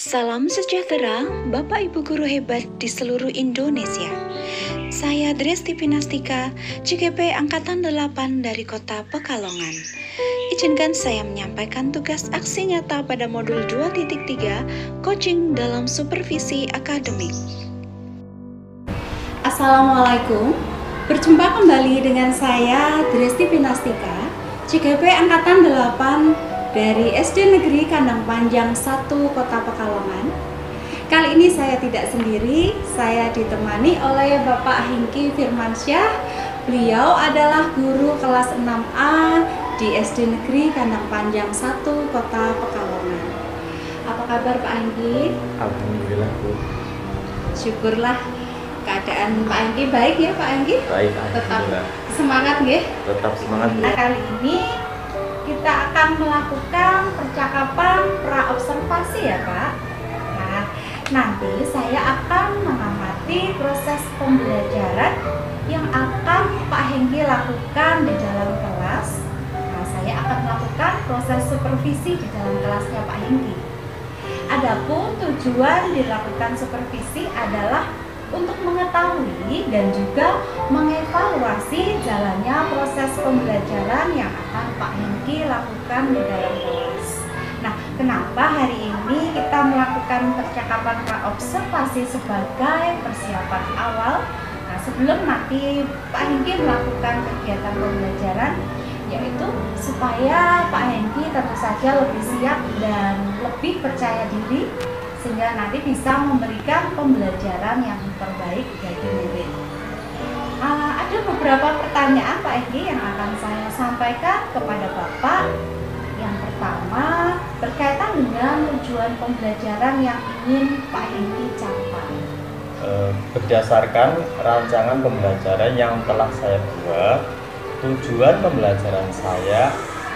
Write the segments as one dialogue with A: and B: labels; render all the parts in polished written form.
A: Salam sejahtera, Bapak Ibu guru hebat di seluruh Indonesia. Saya Dresti Pinastika, JGP Angkatan 8 dari Kota Pekalongan. Izinkan saya menyampaikan tugas aksi nyata pada modul 2.3, coaching dalam supervisi akademik.
B: Assalamualaikum, berjumpa kembali dengan saya Dresti Pinastika, JGP Angkatan 8 dari SD Negeri Kandang Panjang 1 Kota Pekalongan. Kali ini saya tidak sendiri, saya ditemani oleh Bapak Hingki Firmansyah. Beliau adalah guru kelas 6A di SD Negeri Kandang Panjang 1 Kota Pekalongan. Apa kabar Pak Hingki?
C: Alhamdulillah Bu.
B: Syukurlah keadaan Pak Hingki baik ya Pak Hingki?
C: Baik,
B: Tetap
C: alhamdulillah.
B: semangat nggih?
C: Tetap semangat Bu.
B: Nah, kali ini kita akan melakukan percakapan pra-observasi ya Pak. Nah, nanti saya akan mengamati proses pembelajaran yang akan Pak Hengki lakukan di dalam kelas. Nah, saya akan melakukan proses supervisi di dalam kelasnya Pak Hengki. Adapun tujuan dilakukan supervisi adalah untuk mengetahui dan juga mengevaluasi jalannya proses pembelajaran yang akan Pak Hengki lakukan di dalam kelas. Nah, kenapa hari ini kita melakukan percakapan pra-observasi sebagai persiapan awal? Nah, sebelum nanti Pak Hengki melakukan kegiatan pembelajaran, yaitu supaya Pak Hengki tentu saja lebih siap dan lebih percaya diri, sehingga nanti bisa memberikan pembelajaran yang terbaik bagi murid. Ada beberapa pertanyaan Pak Hengki yang akan saya sampaikan kepada Bapak. Yang pertama berkaitan dengan tujuan pembelajaran yang ingin Pak Hengki capai.
C: Berdasarkan rancangan pembelajaran yang telah saya buat, tujuan pembelajaran saya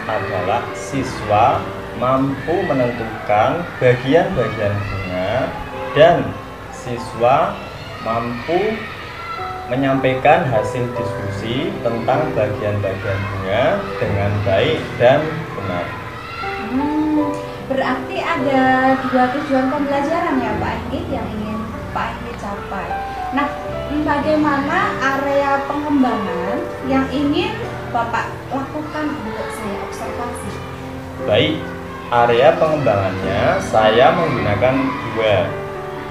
C: adalah siswa mampu menentukan bagian-bagian bunga dan siswa mampu menyampaikan hasil diskusi tentang bagian-bagian bunga dengan baik dan benar.
B: Berarti ada dua tujuan pembelajaran ya Pak Hengki yang ingin Pak Hengki capai. Nah, bagaimana area pengembangan yang ingin Bapak lakukan untuk saya observasi?
C: Baik, area pengembangannya saya menggunakan dua,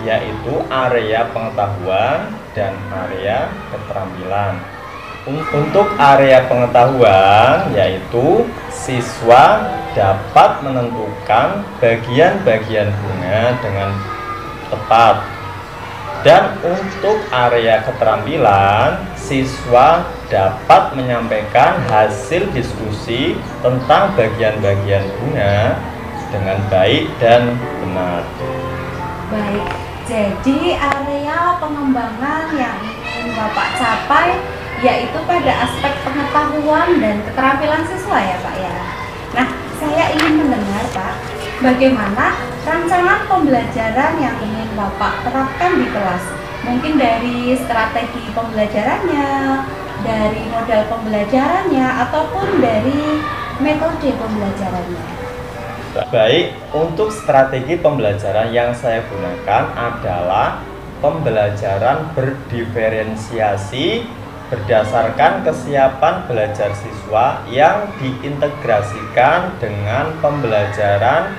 C: yaitu area pengetahuan dan area keterampilan. Untuk area pengetahuan, yaitu siswa dapat menentukan bagian-bagian bunga dengan tepat. Dan untuk area keterampilan, siswa dapat menyampaikan hasil diskusi tentang bagian-bagian bunga dengan baik dan benar.
B: Baik, jadi area pengembangan yang ingin Bapak capai yaitu pada aspek pengetahuan dan keterampilan siswa ya Pak ya. Nah, saya ingin mendengar Pak, bagaimana rancangan pembelajaran yang ingin Bapak terapkan di kelas? Mungkin dari strategi pembelajarannya, dari modal pembelajarannya, ataupun dari metode pembelajarannya.
C: Baik, untuk strategi pembelajaran yang saya gunakan adalah pembelajaran berdiferensiasi berdasarkan kesiapan belajar siswa yang diintegrasikan dengan pembelajaran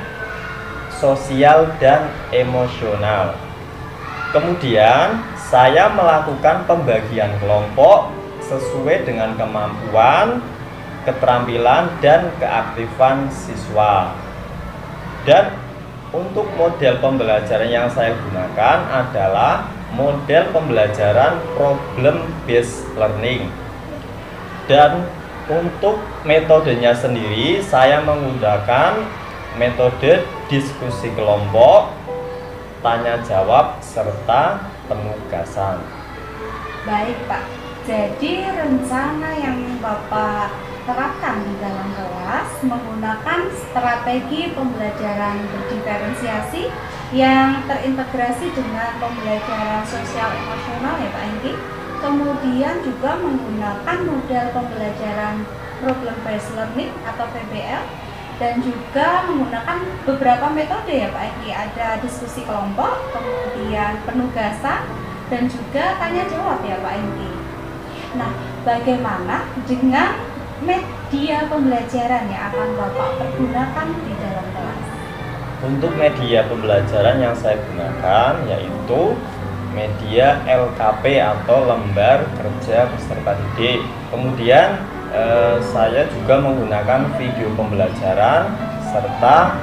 C: sosial dan emosional. Kemudian saya melakukan pembagian kelompok sesuai dengan kemampuan, keterampilan, dan keaktifan siswa. Dan untuk model pembelajaran yang saya gunakan adalah model pembelajaran problem based learning. Dan untuk metodenya sendiri saya menggunakan metode diskusi kelompok, tanya jawab, serta penugasan.
B: Baik Pak, jadi rencana yang Bapak terapkan di dalam kelas menggunakan strategi pembelajaran berdiferensiasi yang terintegrasi dengan pembelajaran sosial emosional ya Pak Hengki. Kemudian juga menggunakan model pembelajaran problem based learning atau PBL dan juga menggunakan beberapa metode ya Pak Hengki. Ada diskusi kelompok, kemudian penugasan, dan juga tanya jawab ya Pak Hengki. Nah, bagaimana dengan media pembelajaran yang akan Bapak pergunakan di dalam kelas?
C: Untuk media pembelajaran yang saya gunakan yaitu media LKP atau lembar kerja peserta didik. Kemudian saya juga menggunakan video pembelajaran serta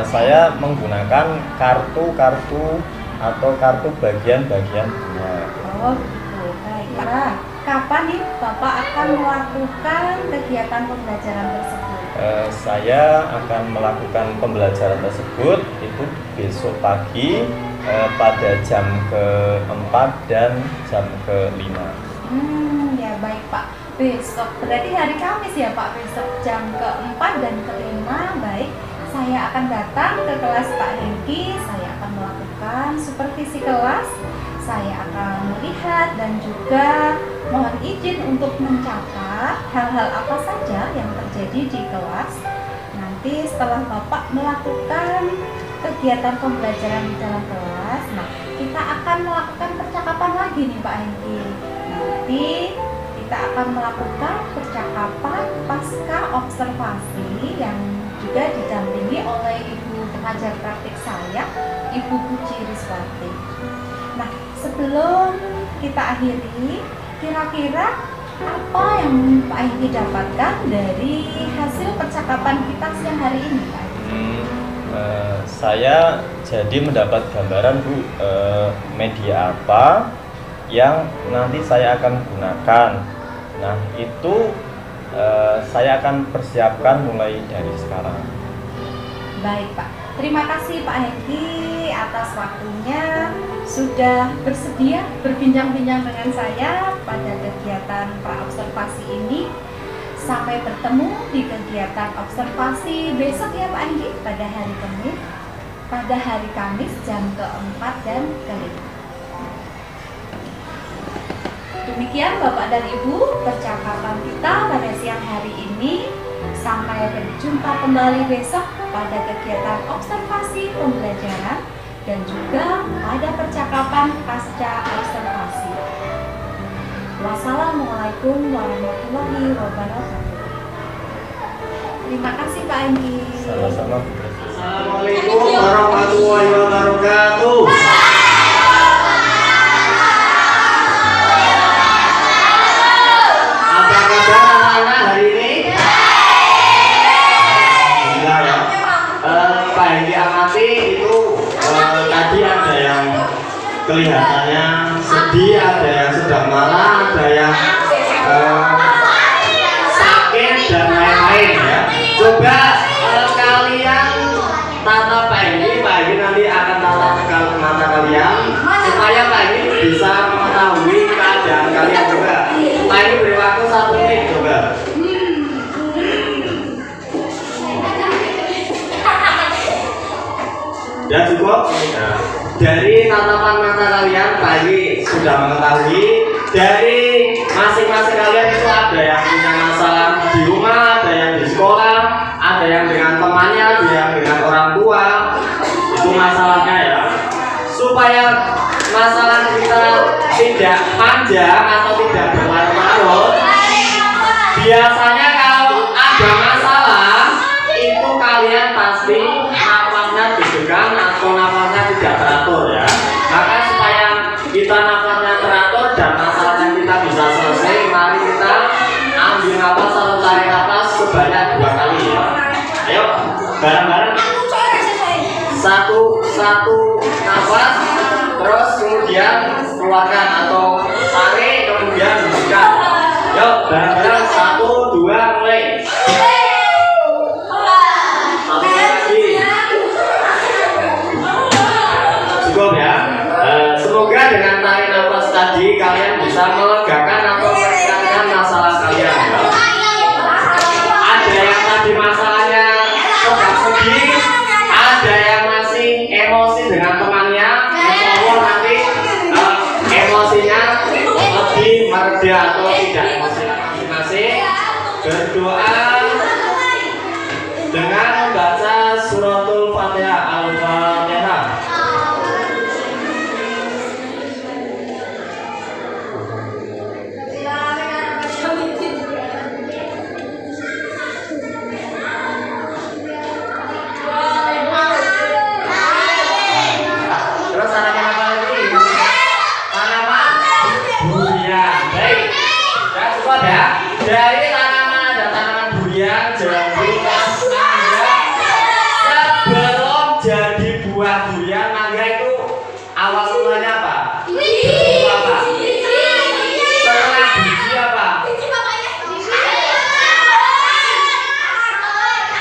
C: saya menggunakan kartu-kartu atau kartu bagian-bagian bunga.
B: Oh begitu, baiklah. Kapan nih Bapak akan melakukan kegiatan pembelajaran tersebut?
C: Saya akan melakukan pembelajaran tersebut itu besok pagi pada jam ke-4 dan jam ke-5.
B: Ya baik Pak. Besok berarti hari Kamis ya Pak, besok jam ke-4 dan ke-5. Baik, saya akan datang ke kelas Pak Hengki. Saya akan melakukan supervisi kelas. Saya akan melihat dan juga mohon izin untuk mencatat hal-hal apa saja yang terjadi di kelas. Nanti setelah Bapak melakukan kegiatan pembelajaran di dalam kelas, nah kita akan melakukan percakapan lagi nih Pak Hengki. Nanti kita akan melakukan percakapan pasca observasi yang juga didampingi oleh Ibu pengajar praktik saya, Ibu Puji Riswati. Nah, sebelum kita akhiri, kira-kira apa yang Pak Hengki dapatkan dari hasil percakapan kita siang hari ini, Pak?
C: Saya jadi mendapat gambaran Bu, media apa yang nanti saya akan gunakan. Nah itu saya akan persiapkan mulai dari sekarang. Baik
B: Pak, terima kasih Pak Hengki atas waktunya sudah bersedia berbincang-bincang dengan saya pada kegiatan praobservasi ini. Sampai bertemu di kegiatan observasi besok ya Pak Hengki pada hari Kamis jam ke-4 dan ke-5. Demikian Bapak dan Ibu percakapan kita pada siang hari ini. Sampai berjumpa kembali besok pada kegiatan observasi pembelajaran dan juga pada percakapan pasca observasi. Wassalamualaikum warahmatullahi wabarakatuh. Terima kasih Pak Hengki.
C: Sama-sama.
D: Assalamualaikum warahmatullahi wabarakatuh. Apa kabar anak-anak hari ini? Alhamdulillah ya. Pak Hengki amati itu tadi ada yang kelihatannya sedih, ada yang sedang marah, ada yang sakit dan lain-lain ya. Coba kalian tatap Pak Hengki nanti akan tatap mata kalian supaya Pak Hengki bisa mengetahui keadaan kalian. Coba Pak Hengki beri waktu 1 menit coba. Dan cukup. Nah, dari tatapan mata kalian Pak Hengki sudah mengetahui dari masing-masing kalian itu ada yang punya masalah di rumah, ada yang di sekolah, ada yang dengan temannya, ada yang dengan orang tua. Itu masalahnya ya. Supaya masalah kita tidak panjang atau tidak berlarut-larut, biasanya kalau ada masalah itu kalian pasti nafasnya deg-degan atau nafasnya tidak teratur ya. Maka supaya kita nafasnya teratur dan masalahnya kita bisa selesai, mari kita ambil nafas atau tarik nafas sebanyak 2 kali ya. Ayo bareng-bareng. Satu nafas, terus kemudian keluarkan atau tarik, kemudian hembuskan. Yuk bareng-bareng 1, 2 mulai. Satu lagi. Cukup ya. Semoga dengan tarik nafas tadi kalian bisa melegakan atau meringankan masalah kalian ya. Ada yang tadi masalahnya sedang sedih, ada yang masih emosi dengan temannya. Insya Allah nanti emosinya lebih mereda atau tidak emosi masing-masing. Berdoa dengan awal mulanya apa? Berbentuk apa? Setelah biji apa?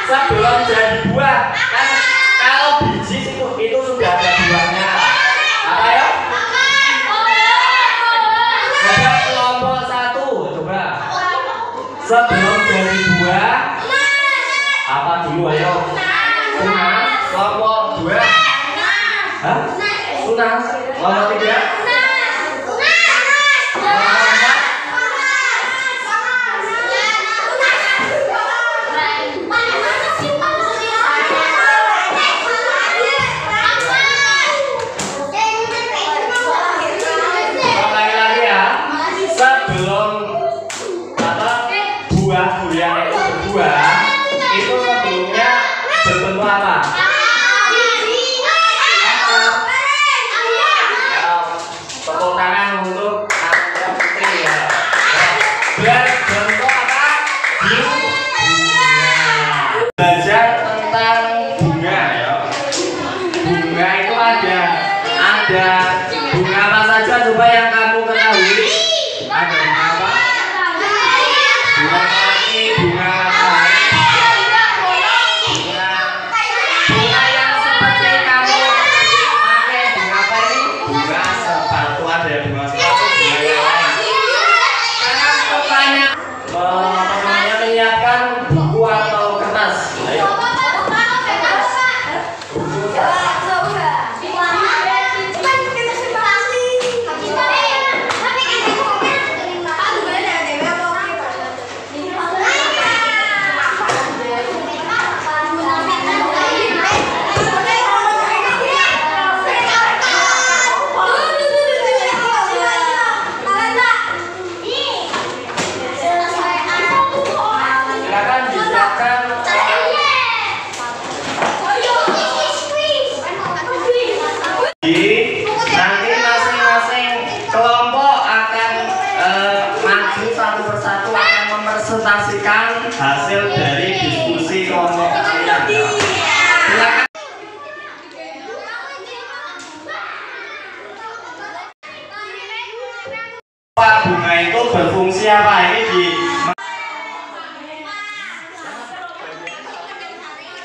D: Sebelum jadi buah. Kan kalau biji itu sudah ada buahnya. Apa ya? Coba kelompok 1, coba. Sebelum jadi buah apa dulu, ayo? Tunas. Kelompok 2. Hah? Tunas. Kelompok 3. Buah durian itu berbuah, itu sebelumnya berbentuk apa? Tepuk tangan untuk Anda Putri ya. Berbentuk apa? Bunga. Belajar tentang bunga ya. Bunga itu ada bunga apa saja coba yang kamu ketahui? Ada bunga apa? Bunga pelangi, bunga matahari, bunga yang seperti kamu pakai bunga apa ini? Bunga sepatu, ada yang bunga sepatu, bunga yang lain. Sekarang pertanyaan, menyiapkan buku atau kertas. Ayo. Nanti masing-masing kelompok akan maju satu persatu akan mepresentasikan hasil dari diskusi kelompok kalian. Silakan. Bunga itu berfungsi apa? Ini di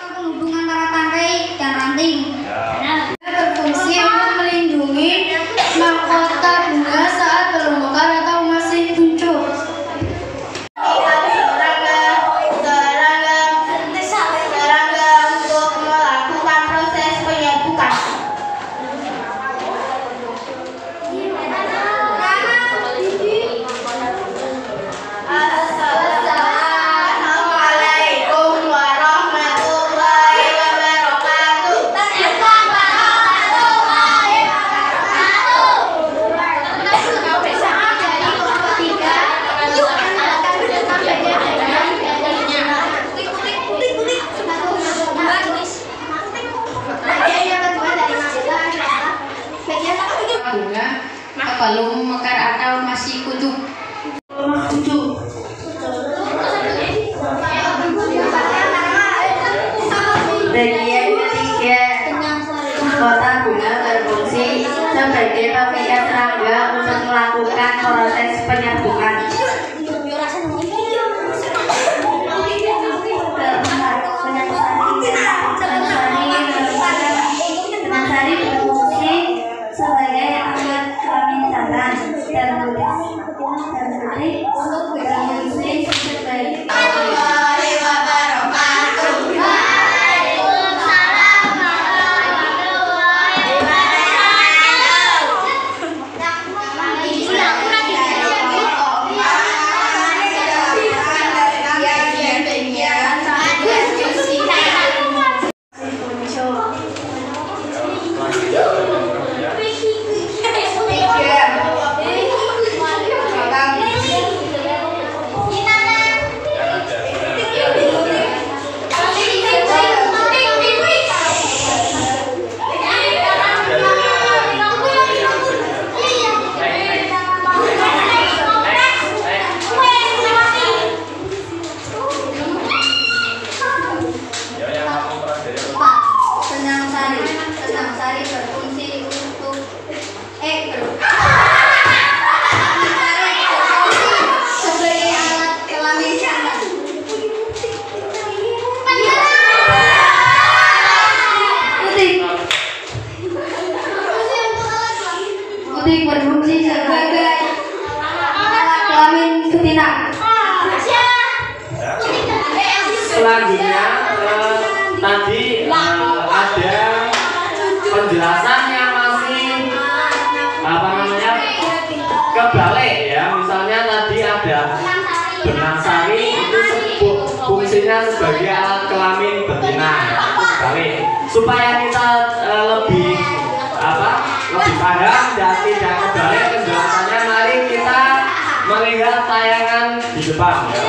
E: penghubung antara tangkai dan ranting. Berfungsi untuk melindungi mahkota bunga saat belum mekar atau masih kuncup. Serangga untuk melakukan proses penyebukan. Assalamualaikum warahmatullahi wabarakatuh.
F: Bunga belum mekar atau masih kuncup.
E: Bagian ketiga, mahkota bunga berfungsi sebagai pemikat serangga untuk melakukan proses penyerbukan. Penasari berfungsi sebagai alat kelamin jantan dan putih untuk berfungsi sebagai narkotik berfungsi sebagai alat kelamin betina.
D: Selanjutnya tadi ada penjelasan yang masih kebalik ya. Misalnya tadi ada benang sari itu fungsinya sebagai alat kelamin betina ya, itu kebalik. Supaya kita lebih paham dan tidak kebalik penjelasannya, mari kita melihat tayangan di depan ya.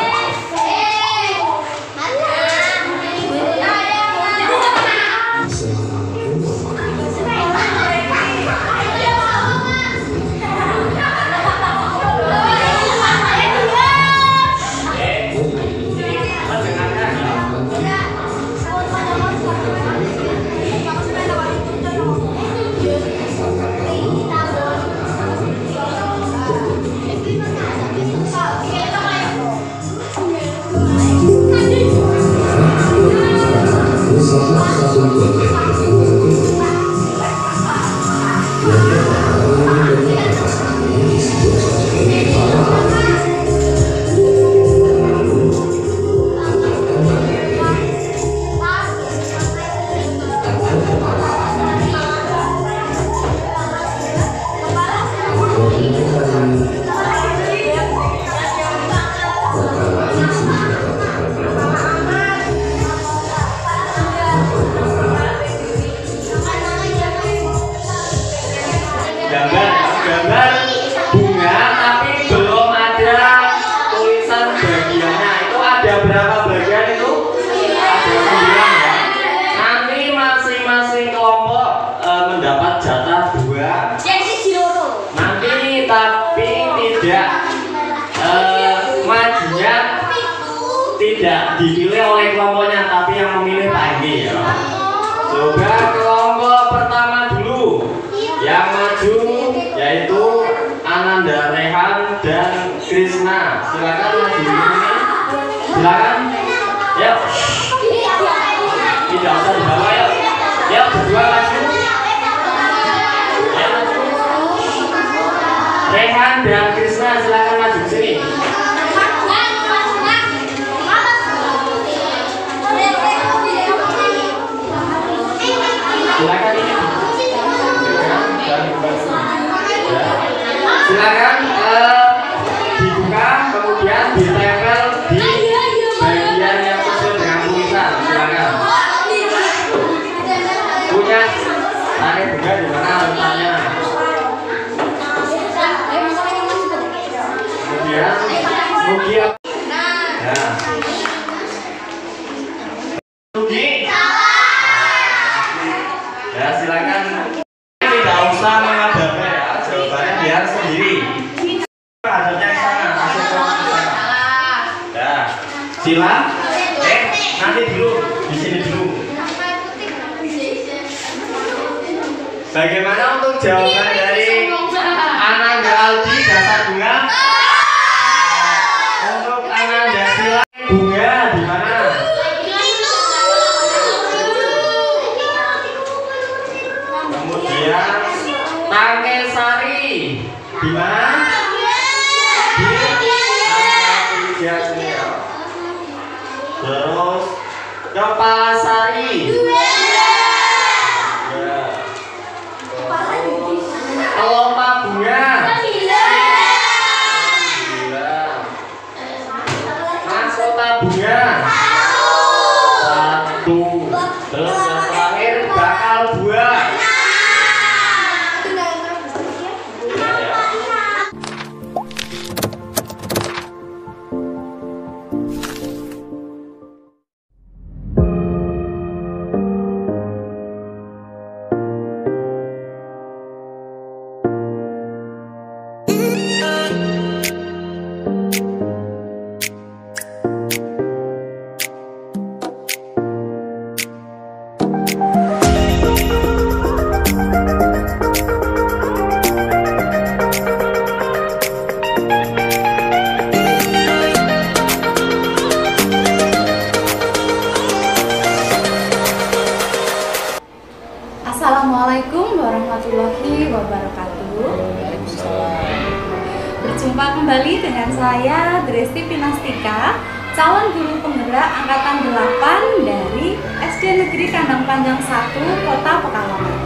D: Gambar bunga tapi belum ada tulisan bagiannya. Itu ada berapa bagian itu? Ada 9 ya. Nanti masing-masing kelompok mendapat jatah 2. Nanti tapi tidak majunya tidak dipilih oleh kelompoknya, tapi yang memilih Pak Enggi ya. Coba kelompok pertama dulu yang maju, yaitu Ananda Rehan dan Krisna. Silakan maju ini. Silakan. Yuk. Tidak usah dibawa yuk. Yuk berdua maju. Yuk maju. Rehan dan Krisna silakan maju ke sini. Silakan ini. Silakan dibuka, kemudian ditempel di bagian yang sesuai dengan tulisan. Silakan. Punya tari bunga di mana letaknya? Kemudian Mugi. Ya. Mugi. Ya silakan. Tidak usah mengabaikan ya, jawabannya biar sendiri. Adanya di sana, masuk ke sana. Ya, sila. Nanti dulu di sini dulu. Bagaimana untuk jawaban dari Ananda Aldi dasar bunga? Untuk Ananda Sila bunga di mana? Kemudian Tangke Sari di mana? Di sini ya. Terus Kepala Sari. Ya. Kelompok bunga. Mahkota bunga. 1. Terus yang terakhir bakal buah.
B: Assalamualaikum warahmatullahi wabarakatuh. Berjumpa kembali dengan saya Dresti Pinastika, calon guru penggerak angkatan 8 dari SD Negeri Kandang Panjang 1 Kota Pekalongan.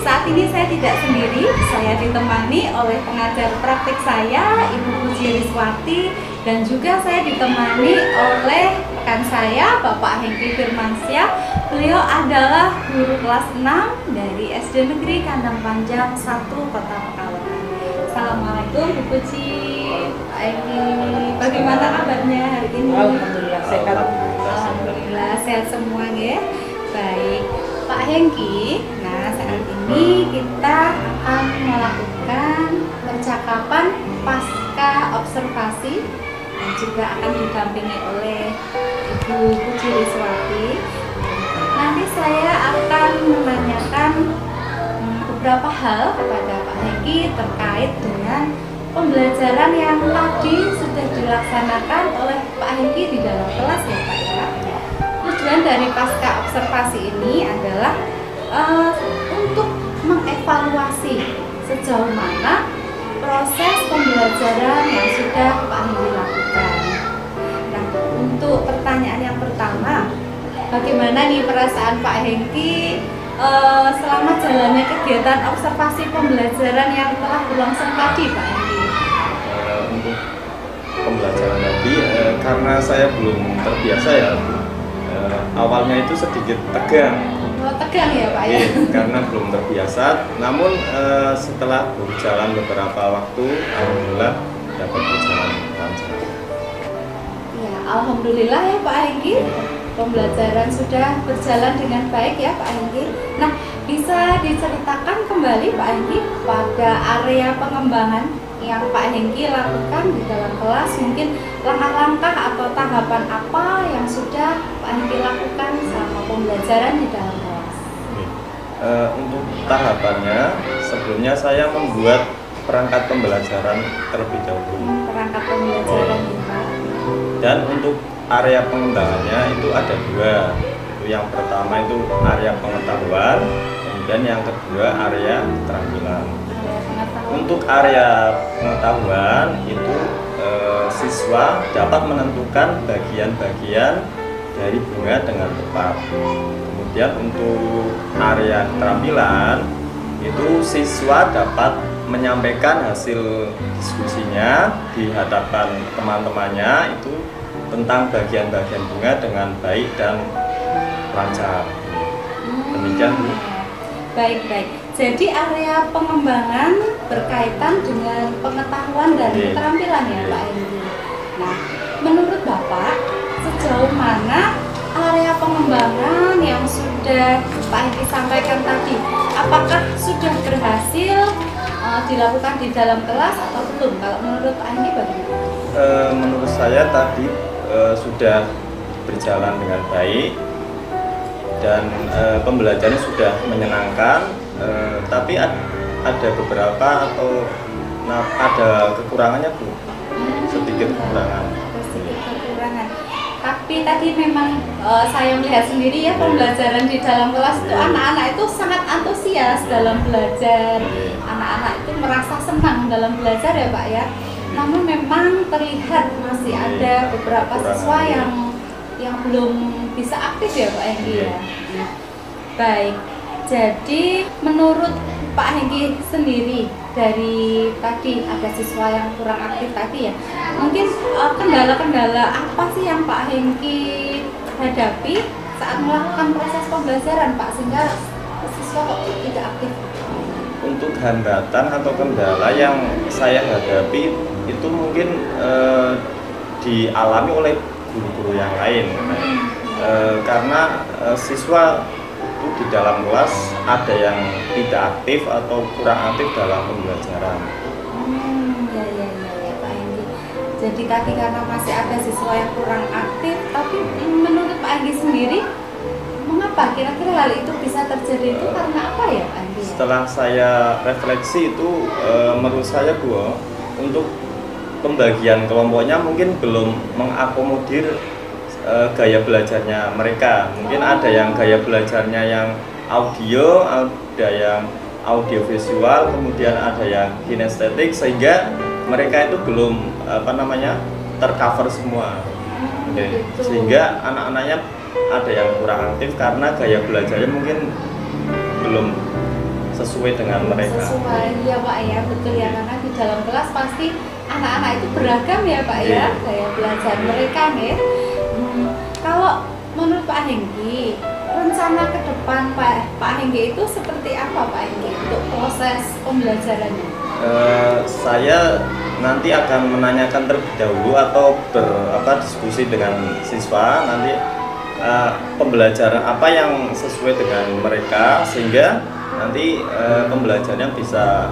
B: Saat ini saya tidak sendiri, saya ditemani oleh pengajar praktik saya, Ibu Puji Riswati, dan juga saya ditemani oleh rekan saya, Bapak Hengki Firmansyah. Beliau adalah guru kelas 6 dari SD Negeri Kandang Panjang 1 Kota Pekalongan. Assalamualaikum Bu Puji, Pak Hengki. Bagaimana kabarnya hari ini?
F: Alhamdulillah sehat.
B: Alhamdulillah sehat semua ya. Baik, Pak Hengki. Nah, saat ini kita akan melakukan percakapan pasca observasi dan juga akan didampingi oleh Ibu Puji Riswati. Nanti saya akan menanyakan beberapa hal kepada Pak Hengki terkait dengan pembelajaran yang tadi sudah dilaksanakan oleh Pak Hengki di dalam kelas ya Pak ya. Tujuan dari pasca observasi ini adalah untuk mengevaluasi sejauh mana proses pembelajaran yang sudah Pak Hengki lakukan. Nah, untuk pertanyaan yang pertama, bagaimana nih perasaan Pak Hengki selama jalannya kegiatan observasi pembelajaran yang telah berlangsung tadi Pak Hengki?
C: Untuk pembelajaran tadi, karena saya belum terbiasa ya, awalnya itu sedikit tegang.
B: Tegang ya Pak ya?
C: Karena belum terbiasa, namun setelah berjalan beberapa waktu, alhamdulillah dapat berjalan lancar.
B: Ya, alhamdulillah ya Pak Hengki, pembelajaran sudah berjalan dengan baik ya Pak Hengki. Nah, bisa diceritakan kembali Pak Hengki pada area pengembangan yang Pak Hengki lakukan di dalam kelas, mungkin langkah-langkah atau tahapan apa yang sudah Pak Hengki lakukan selama pembelajaran di dalam kelas?
C: Untuk tahapannya, sebelumnya saya membuat perangkat pembelajaran terlebih dahulu.
B: Perangkat pembelajaran ya Pak.
C: Dan untuk area pengembangannya itu ada dua. Itu yang pertama itu area pengetahuan, kemudian yang kedua area keterampilan. Untuk area pengetahuan itu siswa dapat menentukan bagian-bagian dari bunga dengan tepat. Kemudian untuk area keterampilan itu siswa dapat menyampaikan hasil diskusinya di hadapan teman-temannya itu tentang bagian-bagian bunga dengan baik dan lancar. Demikian Bu.
B: Baik. Jadi area pengembangan berkaitan dengan pengetahuan dan keterampilan ya Pak Hengki. Nah, menurut Bapak sejauh mana area pengembangan yang sudah Pak Hengki sampaikan tadi, apakah sudah berhasil dilakukan di dalam kelas atau belum? Kalau menurut Pak Hengki bagaimana?
C: Menurut saya tadi sudah berjalan dengan baik dan pembelajarannya sudah menyenangkan, tapi ada beberapa atau ada kekurangannya Bu, sedikit kekurangan.
B: Tapi tadi memang saya melihat sendiri ya pembelajaran di dalam kelas itu anak-anak itu sangat antusias dalam belajar. Anak-anak itu merasa senang dalam belajar ya Pak ya. Namun memang terlihat masih ada beberapa siswa yang belum bisa aktif ya Pak Hengki ya. Baik. Jadi menurut Pak Hengki sendiri, dari tadi ada siswa yang kurang aktif tadi ya, mungkin kendala-kendala apa sih yang Pak Hengki hadapi saat melakukan proses pembelajaran Pak, sehingga siswa kok tidak aktif?
C: Untuk hambatan atau kendala yang saya hadapi itu mungkin dialami oleh guru-guru yang lain, karena siswa di dalam kelas ada yang tidak aktif atau kurang aktif dalam pembelajaran.
B: Ya Pak Hengki. Jadi tadi karena masih ada siswa yang kurang aktif, tapi menurut Pak Hengki sendiri, mengapa kira-kira hal itu bisa terjadi itu karena apa ya Pak Hengki?
C: Setelah saya refleksi itu, menurut saya Bu, untuk pembagian kelompoknya mungkin belum mengakomodir gaya belajarnya mereka. Mungkin ada yang gaya belajarnya yang audio, ada yang audiovisual, kemudian ada yang kinestetik, sehingga mereka itu belum tercover semua. Oke. Sehingga anak-anaknya ada yang kurang aktif karena gaya belajarnya mungkin belum sesuai dengan mereka.
B: Sesuai ya Pak ya, betul ya, karena di dalam kelas pasti anak-anak itu beragam ya Pak ya, gaya belajar mereka nih. Kalau menurut Pak Hengki, rencana ke depan Pak Hengki itu seperti apa Pak Hengki untuk proses pembelajarannya?
C: Saya nanti akan menanyakan terlebih dahulu atau berdiskusi dengan siswa nanti pembelajaran apa yang sesuai dengan mereka, sehingga nanti pembelajarannya bisa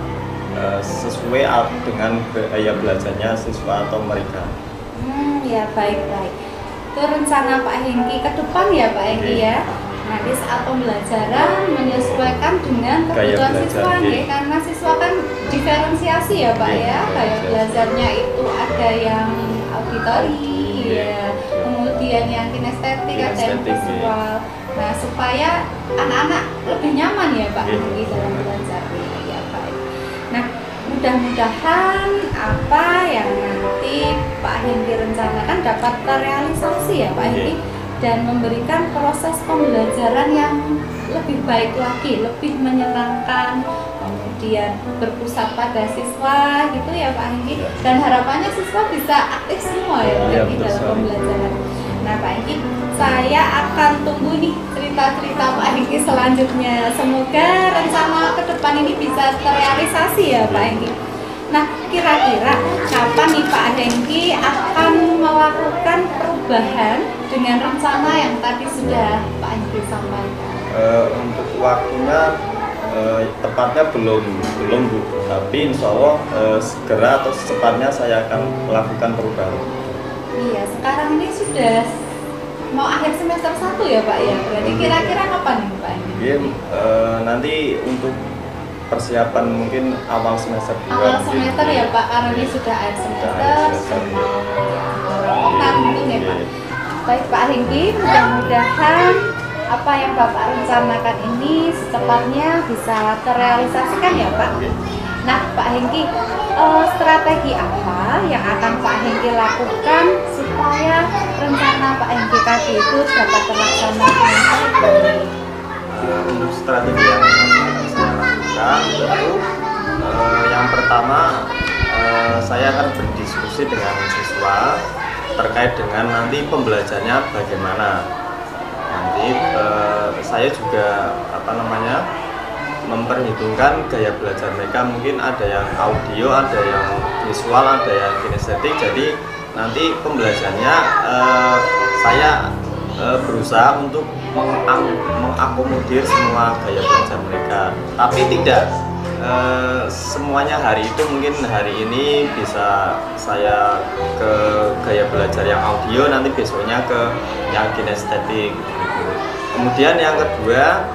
C: sesuai dengan gaya belajarnya siswa atau mereka.
B: Ya baik. Itu rencana Pak Hengki ke depan ya Pak Hengki ya. Nanti saat pembelajaran menyesuaikan dengan kebutuhan siswa ya, karena siswa kan diferensiasi ya Pak ya. Gaya belajarnya itu ada yang auditori ya, kemudian yang kinestetik, ada yang visual. Nah, supaya anak-anak lebih nyaman ya Pak Hengki dalam belajar ya Pak. Nah, mudah-mudahan apa yang nanti Pak Hengki rencanakan dapat terrealisasi ya Pak Hengki, dan memberikan proses pembelajaran yang lebih baik lagi, lebih menyenangkan, kemudian berpusat pada siswa gitu ya Pak Hengki, dan harapannya siswa bisa aktif semua ya Pak Hengki dalam pembelajaran. Nah Pak Hengki, saya akan tunggu nih cerita-cerita Pak Hengki selanjutnya. Semoga rencana ke depan ini bisa terrealisasi ya Pak Hengki. Nah, kira-kira kapan nih Pak Hengki akan melakukan perubahan dengan rencana yang tadi sudah Pak Hengki sampaikan?
C: Untuk waktunya tepatnya belum Bu, tapi insya Allah segera atau secepatnya saya akan melakukan perubahan.
B: Iya, sekarang ini sudah mau akhir semester 1 ya Pak ya, berarti kira-kira kapan nih Pak Hengki?
C: Nanti untuk persiapan mungkin awal semester 2.
B: Awal semester ya Pak, karena ini sudah akhir semester, mau mungkin ya Pak. Baik Pak Hengki, mudah-mudahan apa yang Bapak rencanakan ini secepatnya bisa terrealisasikan ya Pak. Nah Pak Hengki, strategi apa yang akan Pak Hengki lakukan supaya rencana Pak Hengki tadi itu dapat terlaksana dengan baik?
C: Untuk strategi yang akan saya lakukan tentu yang pertama saya akan berdiskusi dengan siswa terkait dengan nanti pembelajarannya bagaimana. Nanti saya juga memperhitungkan gaya belajar mereka, mungkin ada yang audio, ada yang visual, ada yang kinestetik. Jadi nanti pembelajarannya saya berusaha untuk mengakomodir semua gaya belajar mereka, tapi tidak semuanya hari itu. Mungkin hari ini bisa saya ke gaya belajar yang audio, nanti besoknya ke yang kinestetik gitu. Kemudian yang kedua,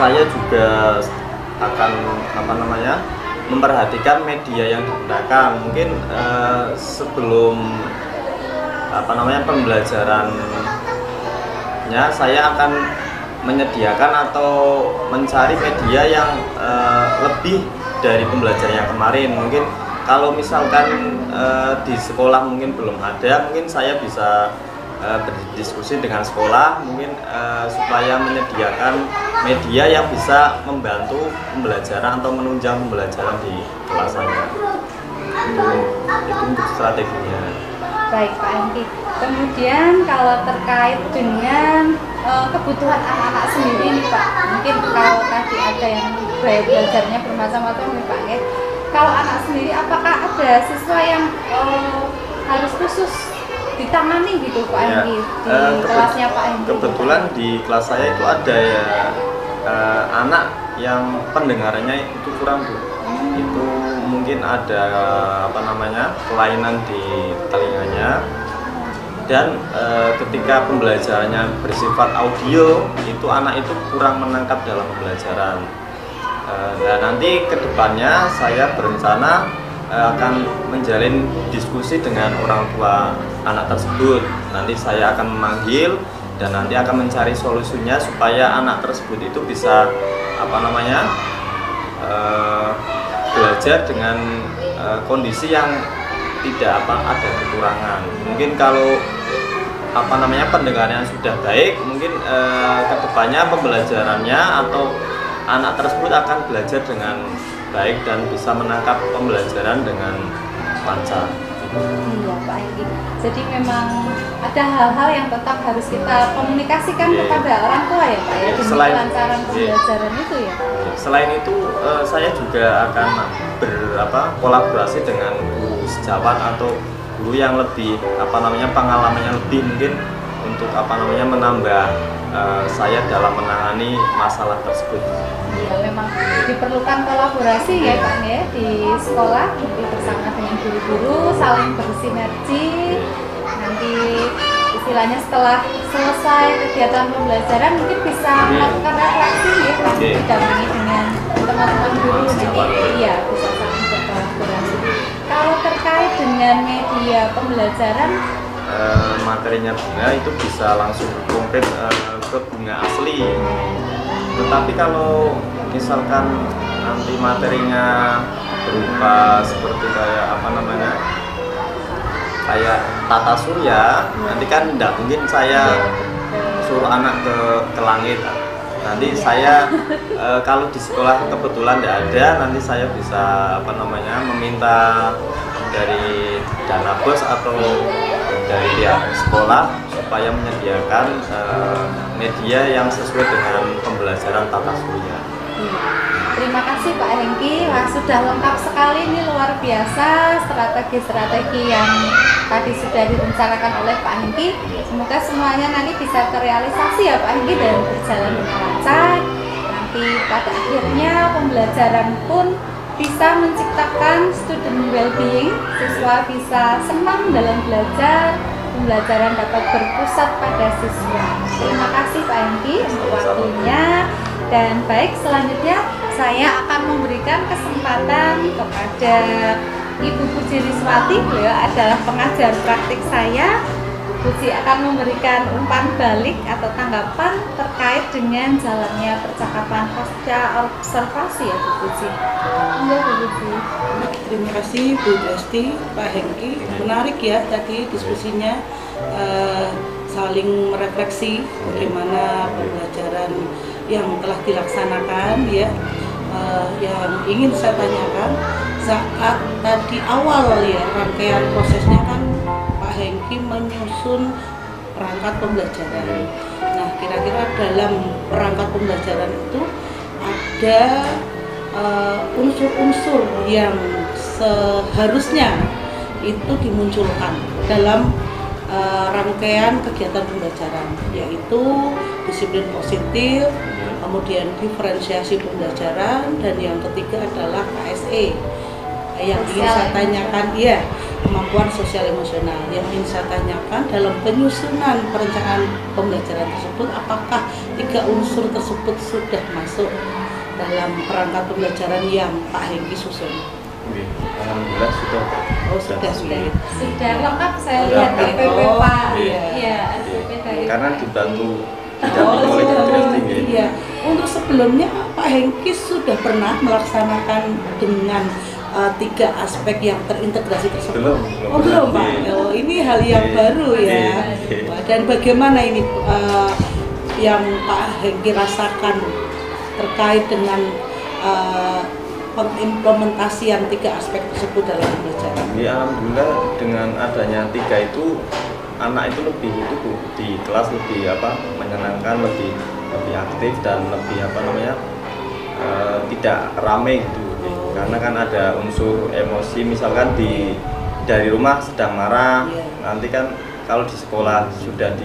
C: saya juga akan memperhatikan media yang digunakan. Mungkin sebelum pembelajarannya saya akan menyediakan atau mencari media yang lebih dari pembelajaran yang kemarin. Mungkin kalau misalkan di sekolah mungkin belum ada, mungkin saya bisa berdiskusi dengan sekolah mungkin supaya menyediakan media yang bisa membantu pembelajaran atau menunjang pembelajaran di kelas saya. Itu untuk strateginya.
B: Baik Pak Hengki. Kemudian kalau terkait dengan kebutuhan anak-anak sendiri nih Pak, mungkin kalau tadi ada yang gaya belajarnya bermacam-macam nih Pak ya. Kalau anak sendiri, apakah ada siswa yang harus khusus ditangani gitu Pak Hengki di kelasnya Pak Hengki?
C: Kebetulan di kelas saya itu ada ya anak yang pendengarannya itu kurang Bu. Itu mungkin ada kelainan di telinganya, dan ketika pembelajarannya bersifat audio itu anak itu kurang menangkap dalam pembelajaran. Nah nanti kedepannya saya berencana akan menjalin diskusi dengan orang tua anak tersebut. Nanti saya akan memanggil dan nanti akan mencari solusinya supaya anak tersebut itu bisa belajar dengan kondisi yang tidak ada kekurangan. Mungkin kalau pendengarannya sudah baik, mungkin kedepannya pembelajarannya atau anak tersebut akan belajar dengan baik dan bisa menangkap pembelajaran dengan lancar.
B: Iya Pak Hengki. Jadi memang ada hal-hal yang tetap harus kita komunikasikan kepada orang tua ya Pak ya, demi kelancaran pembelajaran itu ya.
C: Selain itu saya juga akan kolaborasi dengan guru sejawat atau guru yang lebih pengalamannya lebih mungkin untuk menambah saya dalam menangani masalah tersebut.
B: Ya, memang diperlukan kolaborasi ya Pak ya di sekolah, nanti bersama dengan guru-guru saling bersinergi. Nanti istilahnya setelah selesai kegiatan pembelajaran mungkin bisa melakukan refleksi ya Pak, didampingi dengan teman-teman guru. Iya, bisa saling berkolaborasi. Kalau terkait dengan media pembelajaran,
C: materinya bunga itu bisa langsung konkret ke bunga asli. Tetapi kalau misalkan nanti materinya berupa seperti kayak tata surya, nanti kan tidak mungkin saya suruh anak ke langit. Nanti saya kalau di sekolah kebetulan tidak ada, nanti saya bisa meminta dari dana bos atau dari pihak sekolah supaya menyediakan media yang sesuai dengan pembelajaran tata surya.
B: Terima kasih Pak Hengki, wah sudah lengkap sekali, ini luar biasa strategi-strategi yang tadi sudah direncanakan oleh Pak Hengki. Semoga semuanya nanti bisa terrealisasi ya Pak Hengki dan berjalan dengan lancar. Nanti pada akhirnya pembelajaran pun bisa menciptakan student well-being, siswa bisa senang dalam belajar, pembelajaran dapat berpusat pada siswa. Terima kasih Pak Hengki untuk waktunya. Dan baik, selanjutnya saya akan memberikan kesempatan kepada Ibu Puji Riswati. Beliau adalah pengajar praktik saya. Puji akan memberikan umpan balik atau tanggapan terkait dengan jalannya percakapan pasca observasi ya Bu Puji. Enggak Bu Puji.
G: Terima kasih Bu Desti, Pak Hengki. Menarik ya tadi diskusinya, saling merefleksi bagaimana pembelajaran yang telah dilaksanakan ya. Yang ingin saya tanyakan saat tadi awal ya rangkaian prosesnya kan Pak Hengki menyusun perangkat pembelajaran. Nah, kira-kira dalam perangkat pembelajaran itu ada unsur-unsur yang seharusnya itu dimunculkan dalam rangkaian kegiatan pembelajaran, yaitu disiplin positif, kemudian diferensiasi pembelajaran, dan yang ketiga adalah KSE. Yang ingin saya tanyakan, ya, kemampuan sosial emosional. Yang ingin saya tanyakan dalam penyusunan perencanaan pembelajaran tersebut, apakah 3 unsur tersebut sudah masuk dalam perangkat pembelajaran yang Pak Hengki susun?
C: Alhamdulillah sudah.
G: Oh, sudah.
B: Sudah lengkap, saya lihat DPP Pak. Iya, DPP dari
C: karena
B: Pak
C: dibantu
G: Oh,
C: oleh Desti.
G: iya. Untuk sebelumnya Pak Hengki sudah pernah melaksanakan dengan 3 aspek yang terintegrasi tersebut. Belum Pak. Oh, ini hal yang baru ya. Dan bagaimana ini yang Pak Hengki rasakan terkait dengan pengimplementasian 3 aspek tersebut dalam pembelajaran?
C: Ya, alhamdulillah dengan adanya 3 itu anak itu lebih di kelas lebih menyenangkan, lebih aktif dan lebih tidak ramai gitu. Karena kan ada unsur emosi, misalkan dari rumah sedang marah, nanti kan kalau di sekolah sudah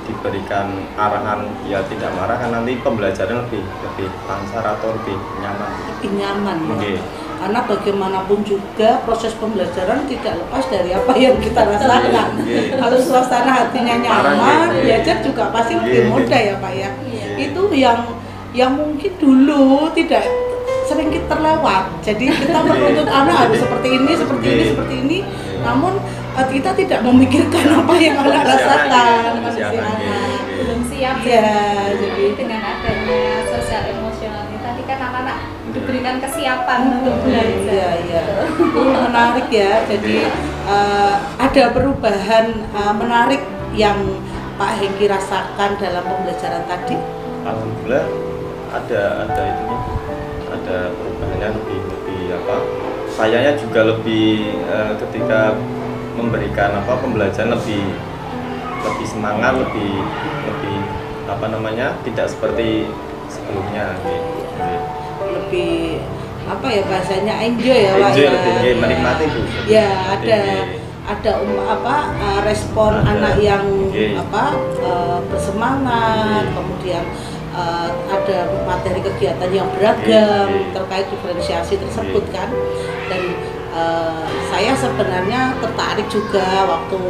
C: diberikan arahan ya tidak marah, kan nanti pembelajaran lebih lancar atau lebih nyaman.
G: Lebih nyaman ya. Karena bagaimanapun juga proses pembelajaran tidak lepas dari apa yang kita rasakan. Kalau suasana hatinya nyaman, belajar juga pasti lebih mudah ya Pak ya. Itu yang mungkin dulu tidak sering kita terlewat. Jadi kita menuntut anak harus seperti ini. namun kita tidak memikirkan apa yang anak rasakan,
C: manusia anak.
B: Belum siap
G: ya.
B: Jadi dengan adanya sosial emosional ini tadi kan anak-anak diberikan kesiapan untuk belajar.
G: Iya. Ini menarik ya. Jadi ada perubahan menarik yang Pak Hengki rasakan dalam pembelajaran tadi.
C: Alhamdulillah ada itunya, ada perubahannya lebih apa? Sayanya juga lebih ketika memberikan pembelajaran lebih semangat, lebih apa namanya, tidak seperti sebelumnya gitu.
G: Lebih apa ya bahasanya, enjoy ya Pak ya.
C: Lebih menikmati Bu.
G: Ya, ada respon anak yang bersemangat, kemudian ada materi kegiatan yang beragam terkait diferensiasi tersebut kan. Dan saya sebenarnya tertarik juga waktu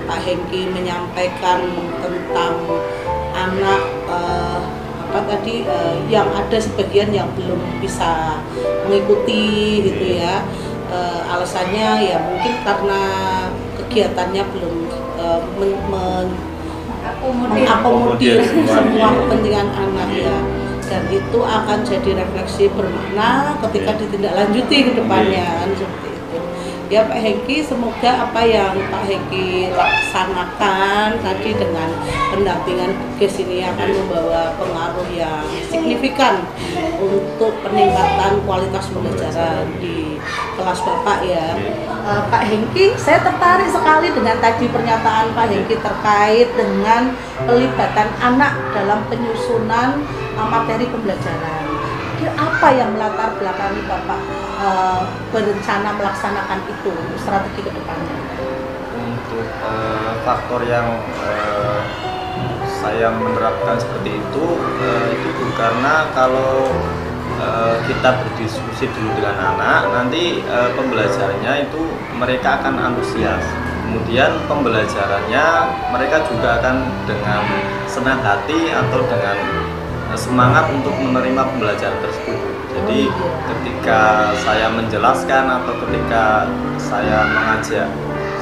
G: Pak Hengki menyampaikan tentang anak yang ada sebagian yang belum bisa mengikuti gitu ya. Alasannya ya mungkin karena kegiatannya belum mengakomodir semua kepentingan anak ya, dan itu akan jadi refleksi bermakna ketika ditindaklanjuti ke depannya kan, seperti itu ya Pak Hengki. Semoga apa yang Pak Hengki laksanakan tadi dengan pendampingan BUGES ini akan membawa pengaruh yang signifikan untuk peningkatan kualitas pembelajaran di kelas Bapak ya. Pak Hengki, saya tertarik sekali dengan tadi pernyataan Pak Hengki terkait dengan pelibatan anak dalam penyusunan materi pembelajaran. Apa yang melatar belakangi Bapak berencana melaksanakan itu strategi ke depannya?
C: Untuk faktor yang saya menerapkan seperti itu karena kalau kita berdiskusi dulu dengan anak, nanti pembelajarannya itu mereka akan antusias. Kemudian pembelajarannya mereka juga akan dengan senang hati atau dengan semangat untuk menerima pembelajaran tersebut. Jadi ketika saya menjelaskan atau ketika saya mengajak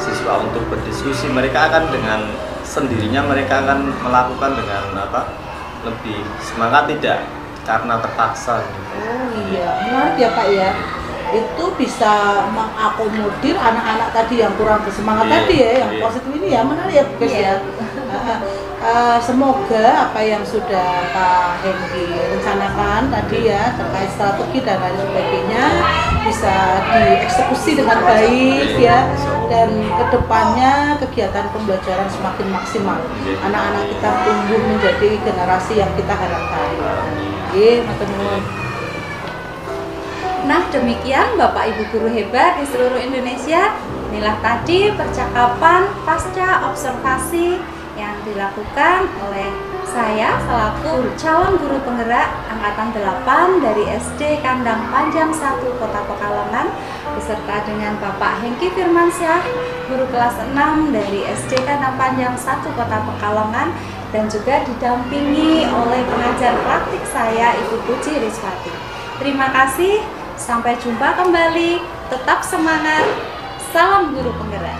C: siswa untuk berdiskusi, mereka akan dengan sendirinya mereka akan melakukan dengan lebih semangat, tidak karena terpaksa.
G: Oh iya, menarik ya Pak ya. Itu bisa mengakomodir anak-anak tadi yang kurang bersemangat tadi ya, yang positif ini ya, menarik ya guys ya. Semoga apa yang sudah Pak Hengki rencanakan tadi ya terkait strategi dan lain sebagainya bisa dieksekusi dengan baik ya, dan kedepannya kegiatan pembelajaran semakin maksimal. Anak-anak kita tumbuh menjadi generasi yang kita harapkan.
B: Nah, demikian Bapak Ibu guru hebat di seluruh Indonesia. Inilah tadi percakapan pasca observasi yang dilakukan oleh saya selaku calon guru penggerak angkatan 8 dari SD Kandang Panjang 1 Kota Pekalongan, beserta dengan Bapak Hengki Firmansyah, guru kelas 6 dari SD Kandang Panjang 1 Kota Pekalongan, dan juga didampingi oleh pengajar praktik saya Ibu Puji Rizwati. Terima kasih, sampai jumpa kembali, tetap semangat, salam guru penggerak.